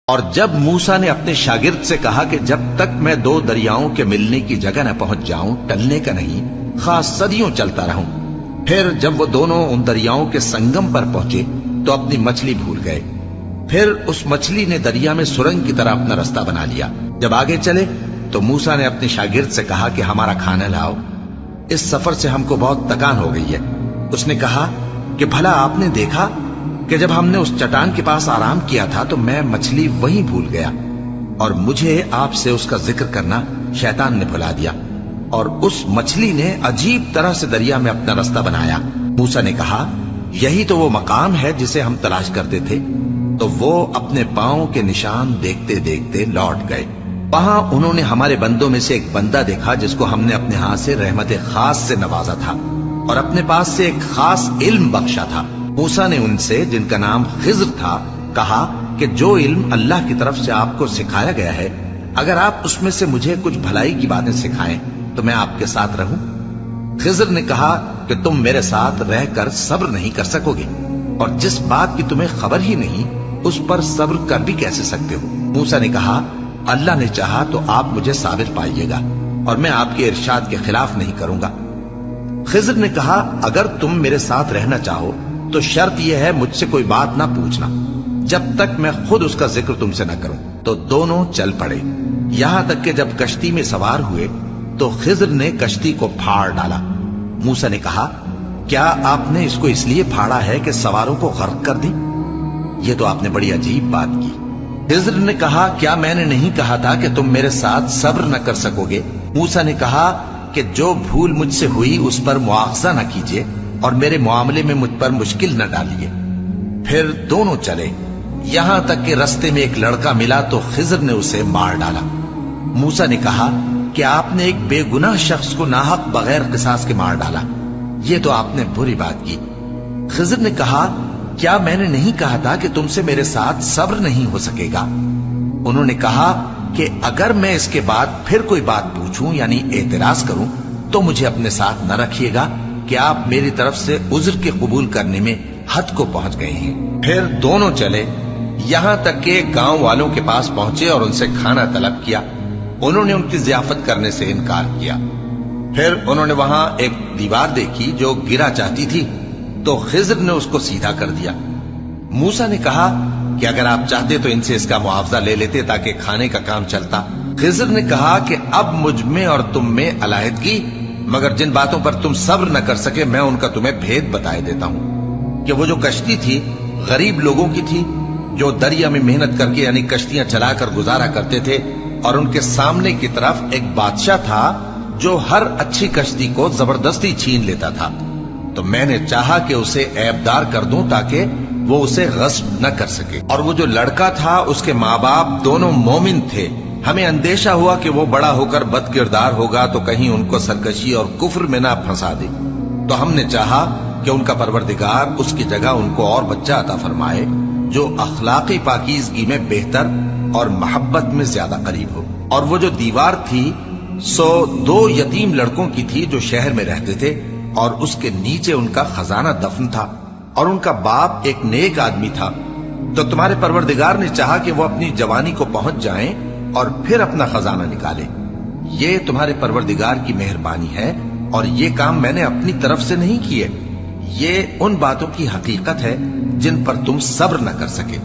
اور جب موسیٰ نے اپنے شاگرد سے کہا کہ جب تک میں دو دریاؤں کے ملنے کی جگہ نہ پہنچ جاؤں ٹلنے کا نہیں، خاص صدیوں چلتا رہوں۔ پھر جب وہ دونوں ان دریاؤں کے سنگم پر پہنچے تو اپنی مچھلی بھول گئے۔ پھر اس مچھلی نے دریا میں سرنگ کی طرح اپنا رستہ بنا لیا۔ جب آگے چلے تو موسیٰ نے اپنے شاگرد سے کہا کہ ہمارا کھانا لاؤ، اس سفر سے ہم کو بہت تکان ہو گئی ہے۔ اس نے کہا کہ بھلا آپ نے دیکھا کہ جب ہم نے اس چٹان کے پاس آرام کیا تھا تو میں مچھلی وہیں بھول گیا، اور مجھے آپ سے اس کا ذکر کرنا شیطان نے بھلا دیا، اور اس مچھلی نے عجیب طرح سے دریا میں اپنا رستہ بنایا۔ موسیٰ نے کہا یہی تو وہ مقام ہے جسے ہم تلاش کرتے تھے۔ تو وہ اپنے پاؤں کے نشان دیکھتے دیکھتے لوٹ گئے۔ وہاں انہوں نے ہمارے بندوں میں سے ایک بندہ دیکھا جس کو ہم نے اپنے ہاتھ سے رحمت خاص سے نوازا تھا اور اپنے پاس سے ایک خاص علم بخشا تھا۔ موسیٰ نے ان سے جن کا نام خضر تھا کہا کہ جو علم اللہ کی طرف سے آپ کو سکھایا گیا ہے، اگر آپ اس میں سے مجھے کچھ بھلائی کی باتیں سکھائیں تو میں آپ کے ساتھ رہوں۔ خضر نے کہا کہ تم میرے ساتھ رہ کر صبر نہیں کر سکو گے، اور جس بات کی تمہیں خبر ہی نہیں اس پر صبر کر بھی کیسے سکتے ہو؟ موسیٰ نے کہا اللہ نے چاہا تو آپ مجھے صابر پائیے گا، اور میں آپ کے ارشاد کے خلاف نہیں کروں گا۔ خضر نے کہا اگر تم میرے ساتھ رہنا چاہو تو شرط یہ ہے مجھ سے کوئی بات نہ پوچھنا جب تک میں خود اس کا ذکر تم سے نہ کروں۔ تو دونوں چل پڑے، یہاں تک کہ جب کشتی میں سوار ہوئے تو خضر نے کشتی کو پھاڑ ڈالا۔ موسیٰ نے کہا کیا آپ نے اس کو اس لیے پھاڑا ہے کہ سواروں کو غرق کر دیں؟ یہ تو آپ نے بڑی عجیب بات کی۔ خضر نے کہا کیا میں نے نہیں کہا تھا کہ تم میرے ساتھ صبر نہ کر سکو گے؟ موسیٰ نے کہا کہ جو بھول مجھ سے ہوئی اس پر مواخذہ نہ کیجیے اور میرے معاملے میں مجھ پر مشکل نہ ڈالیے۔ پھر دونوں چلے، یہاں تک کہ رستے میں ایک لڑکا ملا تو خضر نے اسے مار ڈالا۔ موسیٰ نے کہا کہ آپ نے ایک بے گناہ شخص کو ناحق بغیر قصاص کے مار ڈالا، یہ تو آپ نے بری بات کی۔ خضر نے کہا کیا میں نے نہیں کہا تھا کہ تم سے میرے ساتھ صبر نہیں ہو سکے گا؟ انہوں نے کہا کہ اگر میں اس کے بعد پھر کوئی بات پوچھوں یعنی اعتراض کروں تو مجھے اپنے ساتھ نہ رکھیے گا کہ آپ میری طرف سے عذر کے قبول کرنے میں حد کو پہنچ گئے ہیں۔ پھر دونوں چلے، یہاں تک کہ گاؤں والوں کے پاس پہنچے اور ان سے کھانا طلب کیا۔ انہوں نے ان کی ضیافت کرنے سے انکار کیا۔ پھر انہوں نے وہاں ایک دیوار دیکھی جو گرا چاہتی تھی تو خضر نے اس کو سیدھا کر دیا۔ موسیٰ نے کہا کہ اگر آپ چاہتے تو ان سے اس کا معاوضہ لے لیتے تاکہ کھانے کا کام چلتا۔ خضر نے کہا کہ اب مجھ میں اور تم میں علیحدگی، مگر جن باتوں پر تم صبر نہ کر سکے میں ان کا تمہیں بھید بتائے دیتا ہوں کہ وہ جو کشتی تھی غریب لوگوں کی تھی جو دریا میں محنت کر کے یعنی کشتیاں چلا کر گزارا کرتے تھے، اور ان کے سامنے کی طرف ایک بادشاہ تھا جو ہر اچھی کشتی کو زبردستی چھین لیتا تھا۔ تو میں نے چاہا کہ اسے عیبدار کر دوں تاکہ وہ اسے غصب نہ کر سکے۔ اور وہ جو لڑکا تھا اس کے ماں باپ دونوں مومن تھے، ہمیں اندیشہ ہوا کہ وہ بڑا ہو کر بد کردار ہوگا تو کہیں ان کو سرکشی اور کفر میں نہ پھنسا دے۔ تو ہم نے چاہا کہ ان کا پروردگار اس کی جگہ ان کو اور بچہ عطا فرمائے جو اخلاقی پاکیزگی میں بہتر اور محبت میں زیادہ قریب ہو۔ اور وہ جو دیوار تھی سو 2 یتیم لڑکوں کی تھی جو شہر میں رہتے تھے، اور اس کے نیچے ان کا خزانہ دفن تھا، اور ان کا باپ ایک نیک آدمی تھا۔ تو تمہارے پروردگار نے چاہا کہ وہ اپنی جوانی کو پہنچ جائیں اور پھر اپنا خزانہ نکالے۔ یہ تمہارے پروردگار کی مہربانی ہے، اور یہ کام میں نے اپنی طرف سے نہیں کیے، یہ ان باتوں کی حقیقت ہے جن پر تم صبر نہ کر سکے۔